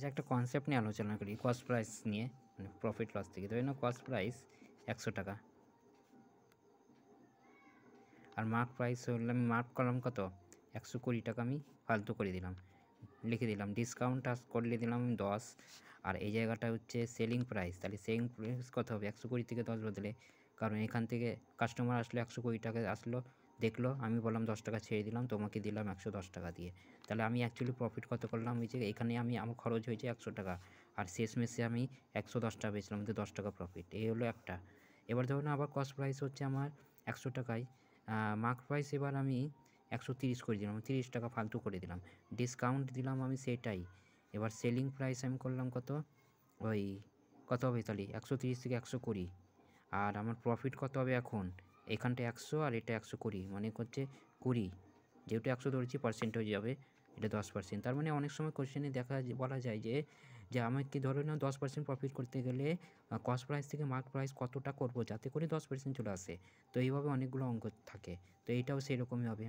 আচ্ছা, একটা কনসেপ্ট নিয়ে আলোচনা করি কস্ট প্রাইস নিয়ে, মানে প্রফিট লস থেকে। ধরে নাও কস্ট প্রাইস 100 টাকা আর মার্ক প্রাইস হলে আমি মার্ক করলাম কত 120 টাকা, আমি ফালতু করে দিলাম, লিখে দিলাম ডিসকাউন্ট করলে দিলাম 10। আর এই জায়গাটা হচ্ছে সেলিং প্রাইস, তাহলে সেলিং প্রাইস কত হবে 120 থেকে 10 বদলে, কারণ এখান থেকে কাস্টমার আসলো 120 টাকা আসলো, দেখলো, আমি বললাম 10 টাকা ছেড়ে দিলাম, তোমাকে দিলাম 110 টাকা দিয়ে। তাহলে আমি অ্যাকচুয়ালি প্রফিট কত করলাম, ওই যে এখানে আমার খরচ হয়েছে 100 টাকা আর শেষমেশে আমি 110 টাকা বেচলাম, তো 10 টাকা প্রফিট, এই হলো একটা। এবার ধরুন আবার কস্ট প্রাইস হচ্ছে আমার 100 টাকায়, মার্ক প্রাইস এবার আমি 130 করে দিলাম, 30 টাকা ফালতু করে দিলাম, ডিসকাউন্ট দিলাম আমি সেটাই। এবার সেলিং প্রাইস আমি করলাম কত, ওই কত হবে তাহলে 130 থেকে 120, আর আমার প্রফিট কত হবে এখন, এখানটা 100 আর এটা 120, মানে হচ্ছে 20, যেহেতু 100 ধরেছি পার্সেন্ট হয়ে যাবে, এটা 10%। তার মানে অনেক সময় কোশ্চেনে বলা যায় যে আমাকে ধরে নাও 10% প্রফিট করতে গেলে কস্ট প্রাইস থেকে মার্ক প্রাইস কতটা করব যাতে করে 10% চলে আসে। তো এইভাবে অনেকগুলো অঙ্ক থাকে, তো এইটাও সেরকমই হবে।